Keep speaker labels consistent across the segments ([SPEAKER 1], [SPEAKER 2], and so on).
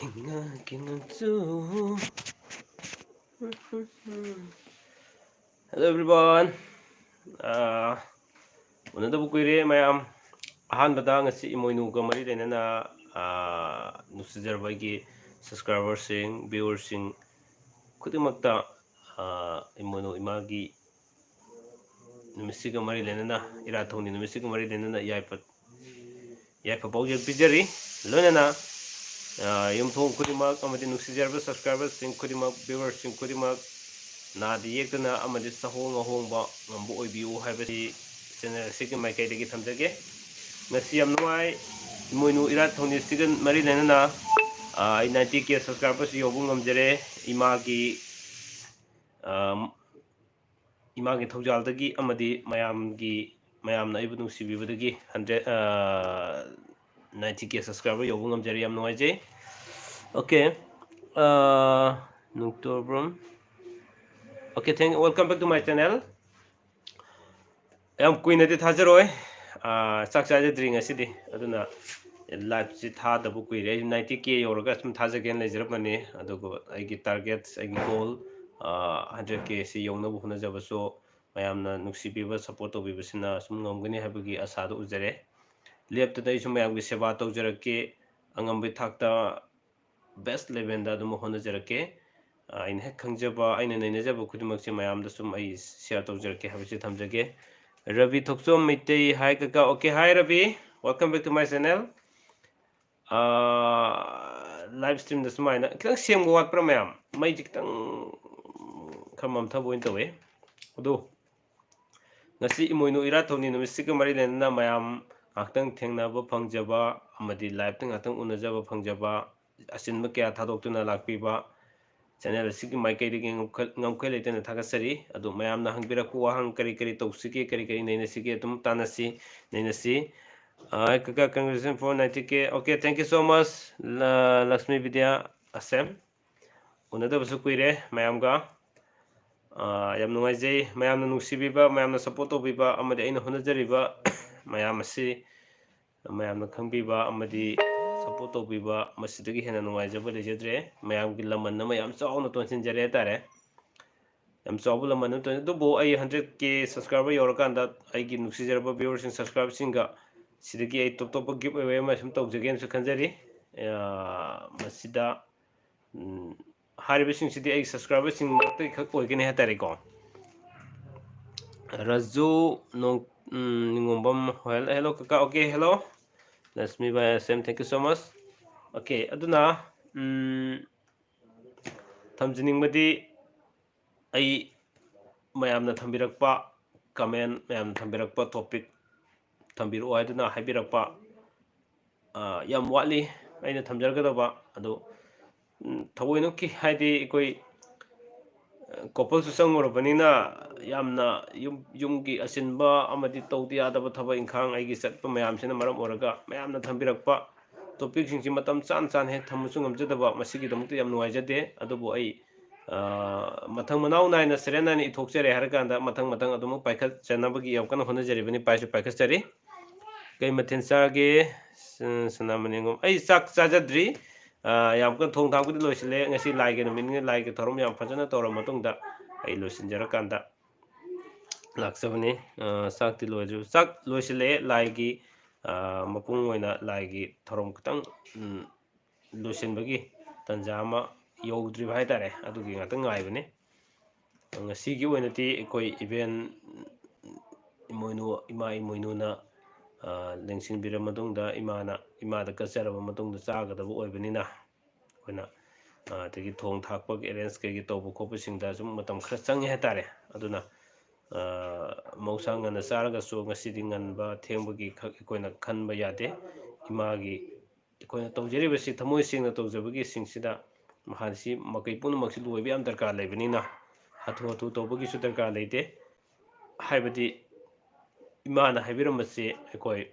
[SPEAKER 1] Hello everyone. Unadabo kuire mayam ahanbada ngasi imoinu ga mari lenana nusijarbai subscribers sing viewers sing kudimakta imoinu imagi numisiga mari lenana irathoni numisiga mari lenana yaipa bawje bijari lonana yumthong kudimak amadi nusijarba subscribers sing kudimak viewers sing kudimak Nadi yekna amadi sahong ahongba ngambu oibiu haibasi channel sigi maikaidagi thamjage ngasi yam nuai moinu irat thoni sigan mari lenana 90k subscribers yobu ngamjare imagi thawjaldagi amadi mayamna ibu nungsibibadagi 90k subscriber yobu ngamjare yam nuai je okay Nuktobrum. Okay, welcome back to my channel. I'm Queen at Hazaroy. Success drink a city. I don't know. Life is hard. The book we 90k or some Tazagan laser money. I get targets, I get goal. 100k see young no Hunazava so I am Nuxi Beaver support of Vivasina, some Gongani Habagi Asado Uzere. Left today to my Visabato Jerake, Angambi Takta best Levenda, the Mohona Jerake. In heck Kangjaba, I Najaba Kudimaxi, my am the sum I share to Jerke Habitamjage. Ravi Toksum Mite Hi Kaka. Okay, hi Ravi. Welcome back to my channel. Live stream this mine. Kang same go what pramam. May jiktang kamam tabo into way. Do Nasi Imoinu Iratoni Misika Marilena Mayam Actang Tangnaba Pangjaba Amadi Live Tang Atang Unazaba Pangjaba Asin Makia Tadokuna Lakpiba. Channel sigi mai kai ding ngamkai leiten thakasari adu mayam na hangbira ku wahang kari kari tawsike kari kari neina sige tum tanasi neina si kaka congratulations for 90k. Okay, thank you so much Lakshmi Vidya Asem unada basu kuire mayam ga yam nungai jai mayam na nungsibiba mayam na support obiba amadi aina hunajariba mayam asi mayam na khangbiba amadi support obiba masidagi hena nungai jaba lejadre mayam gi laman na mayam chauna tonsin jare tare yam chabu laman to dubo ai 100k subscriber yorakanda ai gi nuksi jarba viewers and subscribers singa sidagi ai top give away ma sum tawjage su khanjari masida haribe sing sidi ai subscribers sing maktai khak oigene hatare ko Raju no ningombam hello kaka. Okay, hello Lakshmi by Sam, thank you so much. Okay, aduna thamjining madi ai mayamna thambirakpa comment mayam thambirakpa topic thambiru aiduna haibirakpa yam watli aina thamjargadaba adu thawoino ki haidi koi couple su sangorobanina yamna yumgi asinba amadi tawdi adaba thaba inkhang aigi satpa mayam sina maram oraga mayamna thambirakpa topic sing matam chan he thamusu ngamjadaba masigi damukta yam nuaijade adubu ai mathang manau naina serena ni thokjare harkanda mathang adum paikhat chanabagi yamkana honajari bani paisu paikhatari kai mathen sage sanamani ai sak chajadri yamkan thong thang budi loisile ngasi laige no min laige thorom yam phajana tora matungda ai loisinjara kanda laksabani sak ti loiju sak loisile laigi mapung oina laigi thorom kitang loisinbagi tanjama yogdri bhai tare adugi ngatang ngaibani ngasigi oinati ekoi event imoinu na lengsin bira matungda imada kasaraba matungda chagadaba oibanina koina tegi thong thakpa arrange kegi tobu khopa singda sum matam khara changi hatare aduna mausanga na saraga so ngasidi nganba thengbagi koina khanba yade imagi koina tawjeri basi thamoi singna tawjabagi singsida mahansi makai punu maksi loibi am darkar lebanina hathu tawbagi su darkar leite haibadi imana haibiram mase ekoi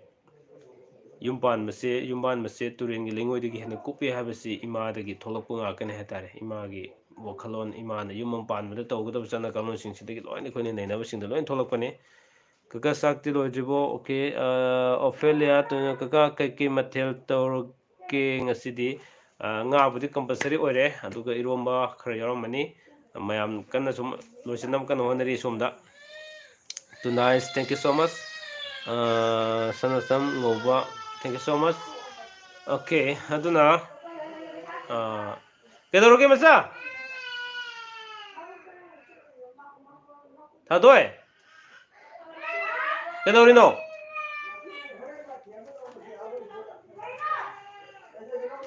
[SPEAKER 1] yumban mase turengi lengoidagi hena kupi habasi imadagi tholakpa ngakane hatare imagi wakhalon imana yumam panbada tawgadab chana kalon singsidagi loina khoine nainaba singda loin tholakpane kaka sakti loijibo. Okay, Ophelia to kaka kai mathel tawke ngasidi ngabudi compulsory oire aduga iromba khara yaramani mayam kanna sum losinam kan honari sumda to nice thank you so much sanasam ngoba thank you so much okay aduna kedoroge masa tadoy kedorino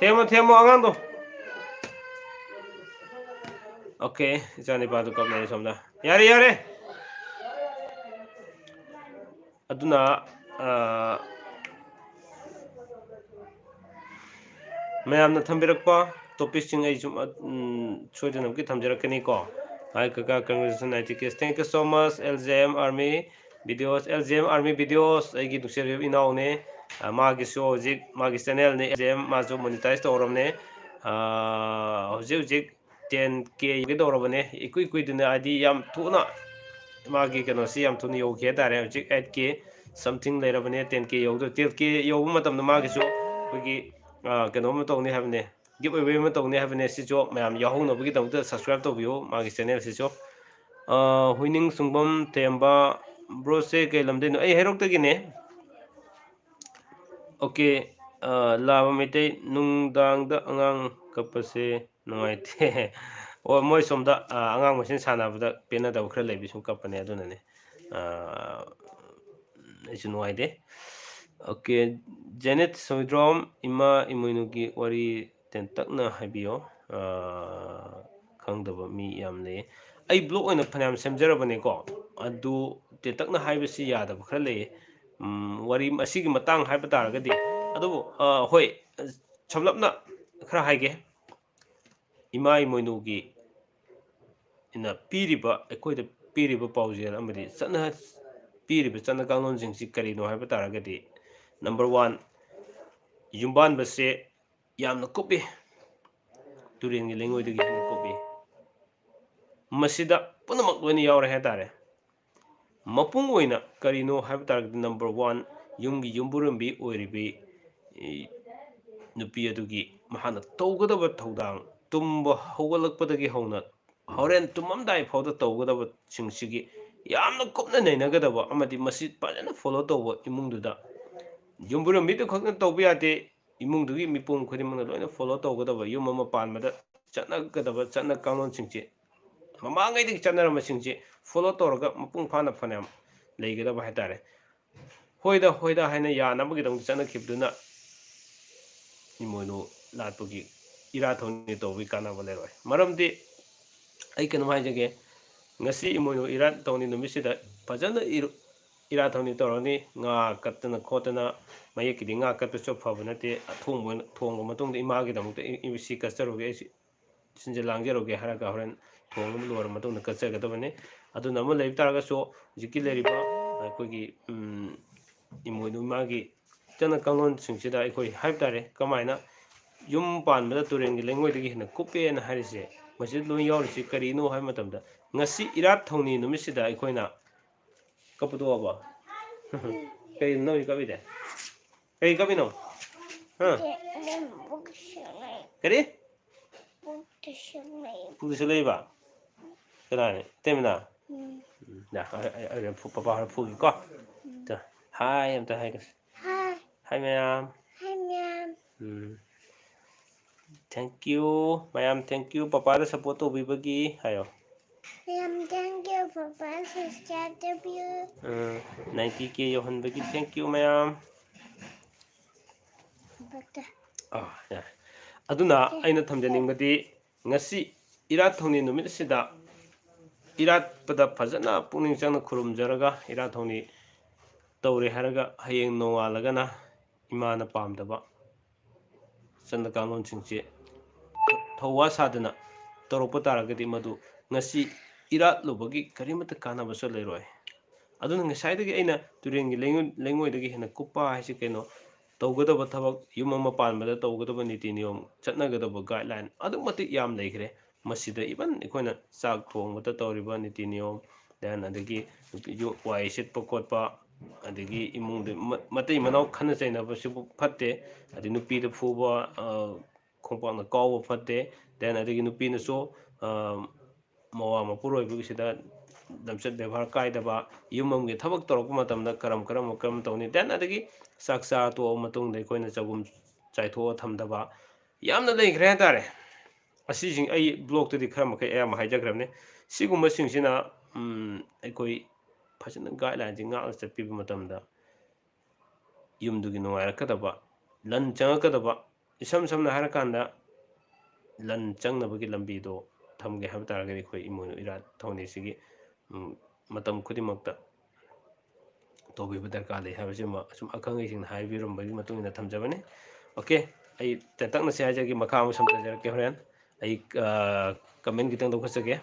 [SPEAKER 1] themo angando okay jani padu kapne somda yare aduna mayamna thambirakpa topic sing ai sum choidanam ki thamjarakani ko hi kaka congratulations ITKS thank you so much LJM army videos ai gi duser inaw ne magi show jik magi channel ne LJM majo monetize toramne hojik 10k ge dorabane ikui dina id yam thuna magi kano si yam thuni yo khe tare hojik 8k something lerabane 10k yo 10k yo matam na magi so kogi kano ma tawni habne give away ma tawni habne si jo mayam yahong no bagi tamta subscribe to view magi channel si jo huining sungbam temba bro se ke lamde no ai herok tagine okay laba mete nungdang da angang kapase nungaite o moi somda angang masin sanabada pena da khra lebi sum kapane adunane isu nuaide okay Janet Soidrom ima imuinugi wari tentakna habiyo khangdaba mi yamle ai blog oina phanam semjarabane ko adu tentakna haibasi yadaba khra le wari asigi matang haiba taragadi adu hoi chamlapna khra haige ima imuinugi ina piriba ekoida piriba paujel amadi chana piriba chana kanglon jingsi karino haiba taragadi number 1 yumban base yamna kopi turengi lengoi degi kopi masida punamak loni yawre hetare mapung oina karino haiba taragadi number 1 yumgi yumburambi oiribi nupi adugi mahana tawgadaba thawdang tumba hawgalakpadagi hawna horen tumamdai phawda tawgadaba singshigi yamna kopna neinagadaba amadi masi pajana follow tawba imungduda yumburambi to khakna tawba yate imungdugi mipum khudimangna loina follow tawgadaba yum ama panmada chanagadaba chana kanglon singche mamangai dik chanarama singche follow tawraga mapung phana phanam leigadaba haitare hoida haina yanabagi dong chana khibduna imoino latpugi ira thoni tawbi kanaba leroi maramdi ai kanu haijage ngasi imoino ira tawni numisida fajana ira thoni tawrani nga katna khotana mayekidi nga katpa chop fabunate thongba matungda imagi damukta imisi kastaroge sinje langjeroge haraga horen thongum lor matungda kachagadabane aduna ama leib taraga so jiki leriba akogi imoino magi chana kanglon singsida aikoi haibtare kamaina yum panbada turengi lengoi dagi hina kupe na harise masjid lo yawrisi karino hai matamda ngasi irat thongni numisida aikoina kapudo aba kay no ikabide kay kabino ha kare pugisulai ba kana temna na ai papa fugi ko ta hai am ta hai hi ma'am thank you ma'am thank you papa da support to bibagi hayo ma'am thank you papa subscribe to you 90k yohan bagi thank you ma'am yeah aduna aina thamjaning badi ngasi irat thongni numit sida irat pada fajana puning changna khurum jaraga irat thongni tawre haraga hayeng nowalagana imana pamdaba chanda kanglon singche thawa sadana toropa taragadi madu ngasi irat lobagi karimata kanaba so leroi aduna ngasai aina turengi lengoi dagi hena kupa haisi keno tawgadaba thabak yum ama panbada tawgadaba niti niyom chatnagadaba guideline adumati yam leikre masida even ikoina chak thongmata tawriba niti niyom dan adagi wai sitpa kotpa adagi imung de matai manau khana chaina ba sibu phatte adi nupi de phuba khongpakna kawa fatte then adagi nupi na so mawa mapuroi bu sida damchat ବ୍ୟବହାର kaidaba yumam gi thabak torok matamda karam tawni then adagi saksa to matung dei koina chagum chaitho thamdaba yamna leikre hatare asi jing ai blog to di khara makai ayam haijagrabne sigumba singsina aikoi phajana guideline jing ngal chatpi matamda yumdugi nuairakadaba lan changakadaba isam samna harakanda lan changnabagi lambi do thamge hab taragari khoi imono ira thawni sigi matam khudimakta tobi darkar lei habasima sum akhangai sing haibirum bagi matungina thamjabane okay ai tentakna se hajagi makha am samtajarake horen ai comment kitang dokhasage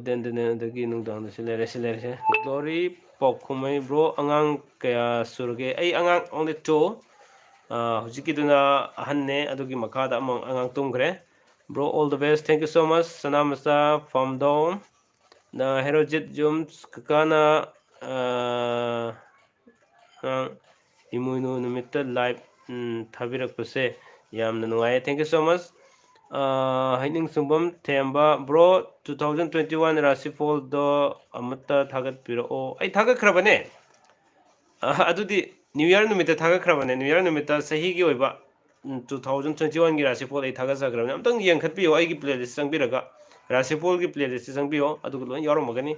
[SPEAKER 1] then dagi nungdang silere glory pokhumai bro angang kaya surge ai angang only two hujikiduna ahanne adugi makada among angang tungre bro all the best thank you so much sanamasa from down na herojit jums kakana imuinu numita live thabirakpase yamna nuai thank you so much haining sumbam themba bro 2021 rasifol do amata thagat piro ai thagat khrabane adudi new year numita thagat khrabane new year numita sahi gi oiba 2021 gi rasifol ai thagat sagrabane amtang yengkhat piyo ai gi playlist sangbiraga rasifol gi playlist sangbiyo adugu loi yaromagani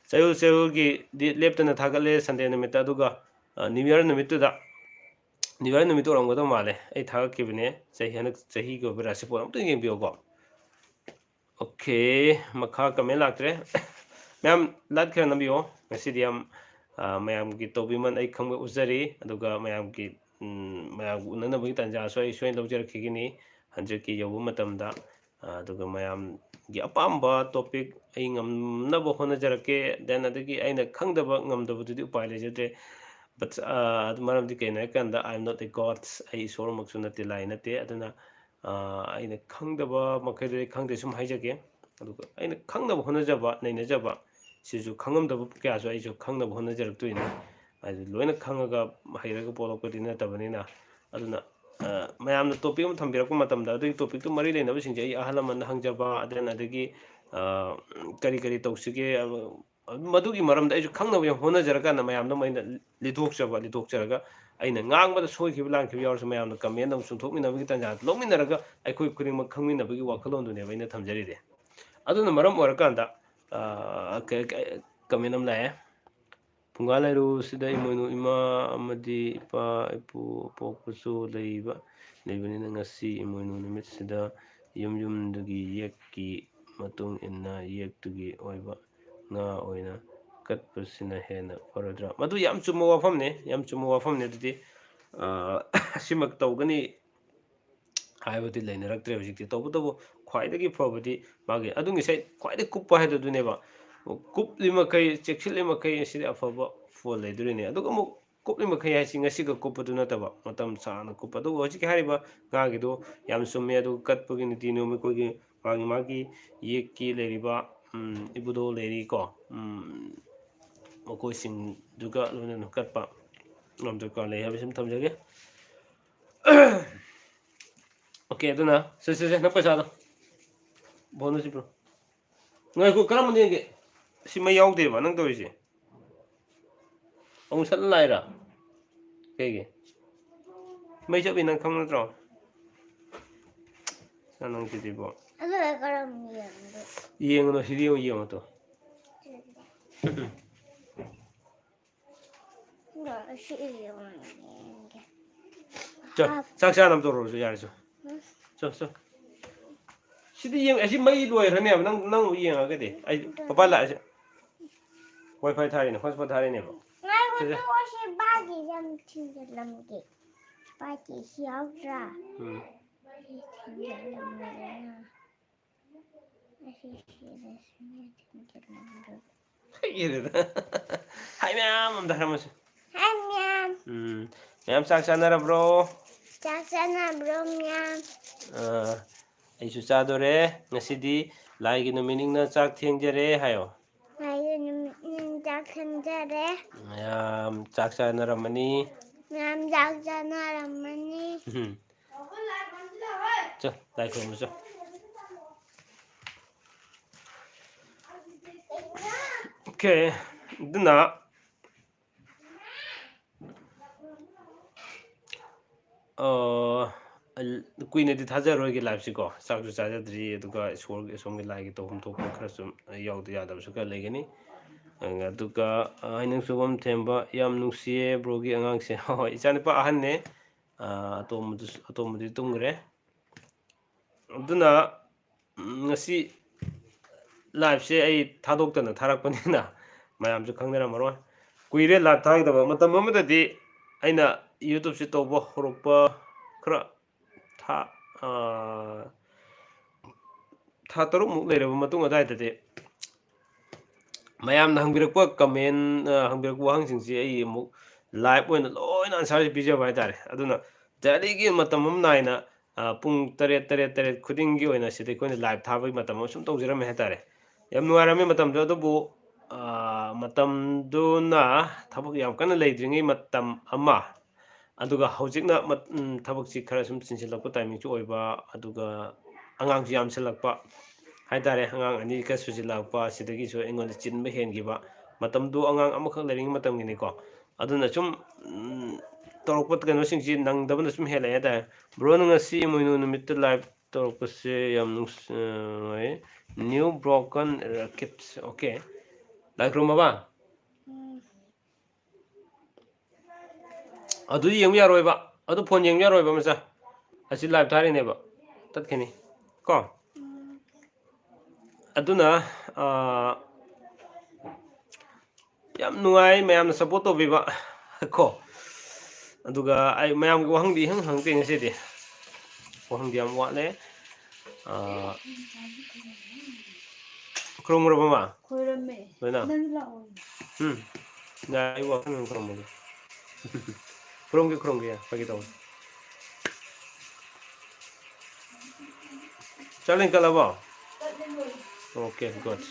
[SPEAKER 1] sayul gi leptana thagale sunday numita aduga new year numitu oramgodo male ai thagakibne sahi hanak sahi go rasifol amtang yengbiyo go okay makha comment laktre ma'am लात खर नबियो ngasi am mayam gi tobiman ai khangba uzari aduga mayam gi mayam unana bagi tanja soi lawjer khigini 100 ki yobu matamda aduga mayam gi apamba topic ai ngamnaba hona jarake then adagi aina khangdaba ngamdaba dudi upai lejate but maram di kena kanda I am not a god ai sor maksuna tilai nate aduna aina khangdaba makhai khangde sum haijage aduga aina khangdaba hona jaba nainajaba sisu khangam kya so aisu khangnab hona jarak tuina adu loina khangaga hairaga polokpati na tabanina aduna mayamna topic am thambirakpa matamda adu topic tu mari leina basingje ai ahalaman hangjaba adan adagi kari tawsige madugi maramda aisu khangnab yam hona jarakana mayamna maina lidokcharaga aina ngangbada soikhib langkhib yawrsu mayamna comment am sungthokminabagi tanja longminaraga aikhoi khudingmak khangminabagi wakhalondune baina thamjaride aduna maram orakanda kaminam lae pungalairu sida imoinu ima amadi ipa ipu pokpusu leibani ngasi imoinu numit sida yumdagi yekki matung inna yektugi oiba nga oina katpasina hena faradra madu yam chuma wafamne dudi simak tawgani haibati leinaraktre hojikti tawbudabu khwaidagi fabadi magi adungi sai khwaidagi kuppa haiduduneba kuplimakai chekshilimakai asidi afaba fol leidurine aduga mu kuplimakai haisi ngasiga kupadu nataba matam sana kuppa aduga hojiki hariba ngagido yam summe adu katpagi niti nomi kogi magi yekki leiriba ibudo leiri ko makoi duga lona katpa ngamdurka lei habisim thamjage okay aduna se na paisa bonus bro ngai ko karam ne sima yaudeba nang tawise ông sẵn lại ra cái mấy chỗ bên năng không nó rồi sao năng chỉ đi bộ yên nó chỉ đi yên mà thôi cho chắc sao nằm rồi rồi rồi cho chỉ đi yên ấy chỉ mấy đuôi thôi nè năng yên à cái gì ai papa lại wifi thay này hotspot thay này
[SPEAKER 2] tôi sẽ ba cái làm chuyện làm cái ba cái xéo ra
[SPEAKER 1] hai mẹ dah ramai
[SPEAKER 2] hai mẹ
[SPEAKER 1] mẹ sak sana bro
[SPEAKER 2] sak sana bro mẹ
[SPEAKER 1] ai susah dore ngasidi lagi no meaning na sak thieng jare hayo sak sana ramani
[SPEAKER 2] sak sana ramani
[SPEAKER 1] 자, 라이 그러면서. 오케이. 누나. कुइनेदी थाजरोगे लाइफसिको चाकु चाजाद्री अदुगा सोर सोमगे लागि तो हम तो खरा सुम याउदु यादबसु का लेगनी अदुगा आइनंग सुबम थेंबा याम नुसिए ब्रोगी अंगांगसे हो इचानिपा अहन्ने अतोमदु तुंगरे अदुना ngasi live se ai thadokta tharakpanina mayamsu khangnaramaro kuire live thagdaba matam amadadi aina youtube se toba horokpa khara tha tha taruk muk leiraba matung adaidade mayam na hangbirakpa comment hangbirakpa wahangsingsi ai muk live oina loina answer bijaba haitare aduna jarigi matam amnaina pung taret taret taret khudingi oina sidai koina live thabai matam sum tawjirame haitare yam nuarame matam do adubu matam duna thabak yam kana leidringi matam ama aduga hojikna thabak si khara sum sinsilakpa timing chu oiba aduga angang ji yam silakpa haitare angang ani ka sujilakpa sidagi so engon chinba hengiba matam du angang amakhak lering matam gini ko aduna sum torokpat kano singji nangdabna sum hele hada bro nanga si moinu numit live torokpase yam nus new broken rackets okay like room ba adu yeng yaroi ba adu phone yeng yaroi ba masa asi live thari ne ba tatkeni ko aduna yam nuai mayam na support to biba ko aduga ai mayam go hangdi hang ting se de hangdi am wa le krom ro ba
[SPEAKER 3] khoirame
[SPEAKER 1] na
[SPEAKER 3] nan la
[SPEAKER 1] na ai wa krom krom ge ya pagi taw challenge kala ba okay good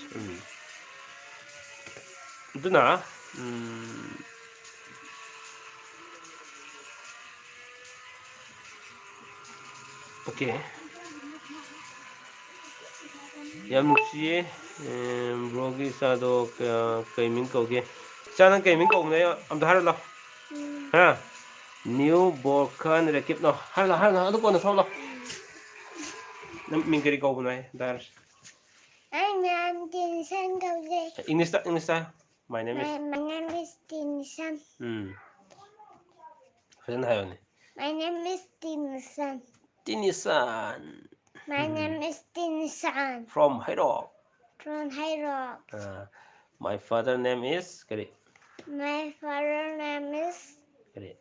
[SPEAKER 1] aduna okay yam nusiye brogi sado kaimin koge chana kaimin ko ne am dhar la ha new broken rakip no har la adu ko na thawla nam min kari ko bunai dar
[SPEAKER 2] I'm Tinsan Kauze.
[SPEAKER 1] English ta my name
[SPEAKER 2] is Tinsan.
[SPEAKER 1] Hasan hayone
[SPEAKER 2] My name is Tinsan.
[SPEAKER 1] Tinisan
[SPEAKER 2] My name is Tinsan.
[SPEAKER 1] from Hairok
[SPEAKER 2] From Hairok.
[SPEAKER 1] my father name is kari
[SPEAKER 2] My father name is
[SPEAKER 1] kari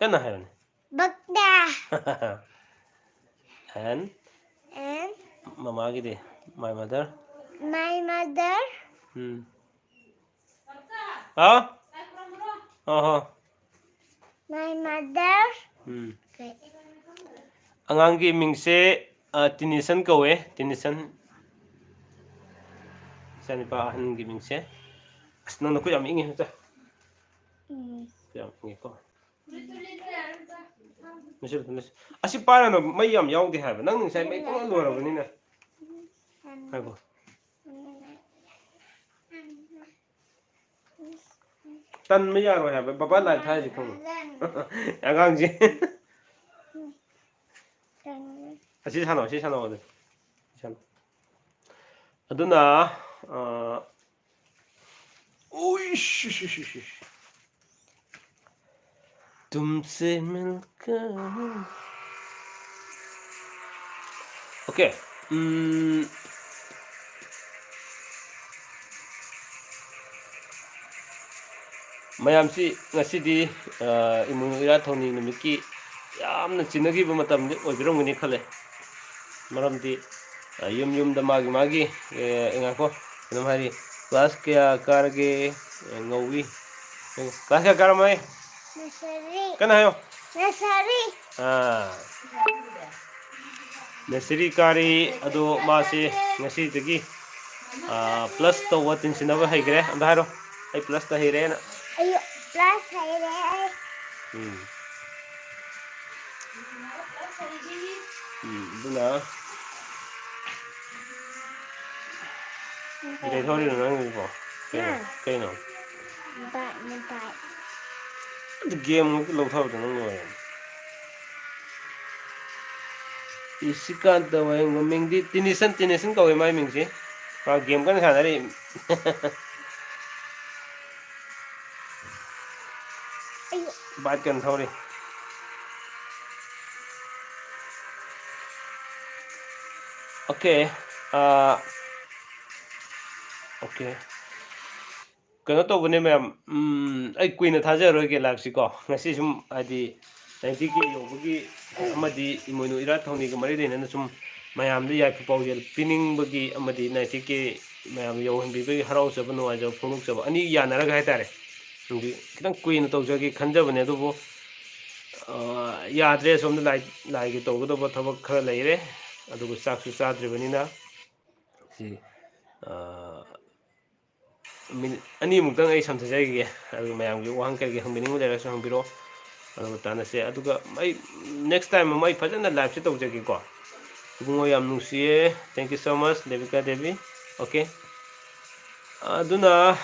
[SPEAKER 1] kana hayone
[SPEAKER 2] Bagda.
[SPEAKER 1] and
[SPEAKER 2] And
[SPEAKER 1] mama gidi my mother
[SPEAKER 2] my mother. My mother. Okay.
[SPEAKER 1] Angangi mingse Tinisan kawe Tinisan sani pa hangi mingse asnang naku yam ingi ta yam ingi ko misil asi para no may yam yaudi ha nang sai mai tong lo ra bani na hai bo tan mai ya ro ha baba lai thai ji khong angang ji asi sano de san aduna oi तुमसे मिलकर okay mayamsi ngasidi imunu ira thoni numiki yamna chinagi ba matam ni oibirongni khale maramdi yum da magi ngako nam hari class kya karge ngawi class kya karamai
[SPEAKER 2] Nursery.
[SPEAKER 1] kana hayo
[SPEAKER 2] Nursery.
[SPEAKER 1] nursery kari ado masi ngasi dagi plus to watin sinaba haigre andaro ai plus ta haire na
[SPEAKER 2] Ayo, plus haire.
[SPEAKER 1] Duna cái thôi là nó bỏ cái nào game cái lâu thôi thì nó ngồi isikan tao ay ngoming di tinisan kau may ming si pa game kan khana ri baat kan thori okay okay kano to bune ma'am ai kuina thaja ro ke lak si ko ngasi sum adi 90 ki yobugi amadi imoinu ira thoni ga mari dena sum mayam di yai proposal pining bagi amadi 90 ki mayam yo hanbi bagi harau sa banu aja phonuk sa ani yanara ga haitare ngi kitang kuina to jagi khanja bane du bo yadre som da lai gi to go thabak khara leire adu go sak su sadre banina si min ani mungtang ai sam thajai gi adu mayam gi wahang kar gi hangbining le ra so hangbiro adu tana se adu ga mai next time mai fajana live se to jagi ko bungo yam nungsiye thank you so much devika devi okay aduna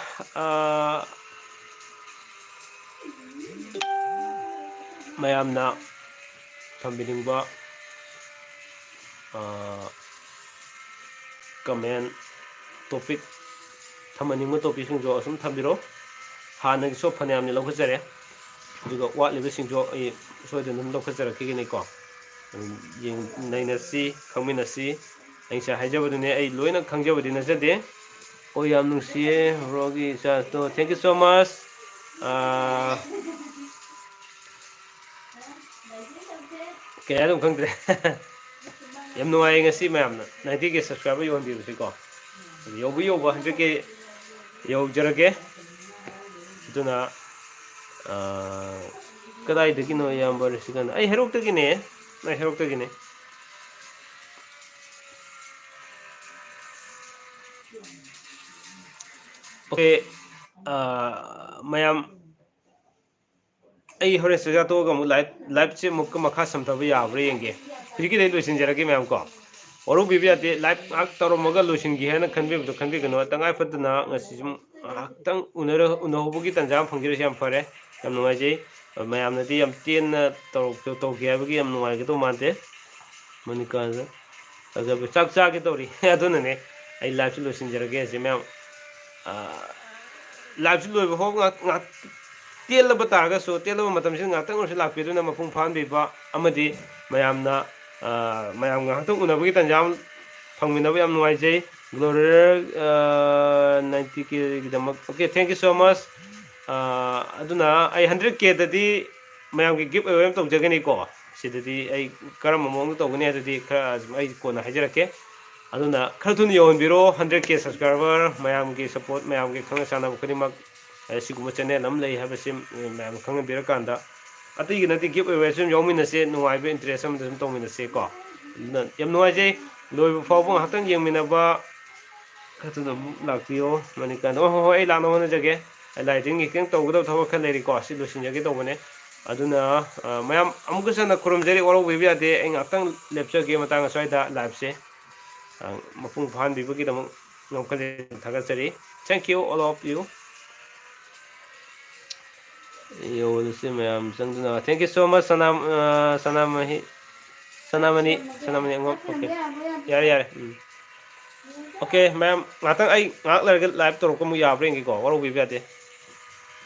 [SPEAKER 1] mayamna thambiningba comment topic thamaningba topic singjo asum thambiro hana so phanayamni lokhajare aduga watliba singjo ai soidun lokhajara kigini ko yeng nainasi khangminasi aingsa haijabadune ai loina khangjabadi najade o yam nungsiye rogi sa to thank you so much kaya dum khangdre yam nuai ngasi mayamna 90 ke subscriber yondi rusi ko yobu 100 ke yob jarage duna kadai dagino yam barisigan ai herok tagine ai herok tagine okay mayam ai hore se to ga mu live che muk makha samthabu yabre yenge friki dei loisin jarage mayam ko oru bibi ate live ak taro maga loisin gi hena khanbe to khanbe gano tangai fatna ngasi sum tang unobugi tanjam phangire yam fare yam nuai jei mayam na di yam ten to gi abagi yam nuai gi to mante manika aja chak chak gi tori aduna ne ai live che loisin jarage se mayam live che loi ho ngak tel ba ta ga so tel ba matam sin ngak tang ur lak pe duna mapung phan bi ba amadi mayamna mayam ngak to unabugi tanjam phangmina ba yam nuai jei glory 90 k gidamak okay thank you so much aduna ai 100k dadi mayam gi give away to jagani ko sidadi ai karam mong to gani adadi khara ai ko na hajarake aduna kharthun yon biro 100k subscriber mayam gi support mayam gi khang sana khanimak ai siguma channel am lei habasim mayam khang bira kanda ati gi nati give away sum yomina se nuai be interest am dum to mina se ko yam nuai je loi fo bong hatang yemina ba khatuna lakpio manika no ho ai la no na jage ai lighting gi keng to go to khan leri ko si lusin jage to bane aduna mayam amgu sana khurum jeri oro we bia de eng atang lepcha ge matang soida live se mapung phan bi gi dam ngom khale thaga chari thank you all of you yo lusin mayam sangduna thank you so much sanamani ngom okay yare okay ma'am ngatang ai ngak ler live to ko mu ya bring ko waro bi bia de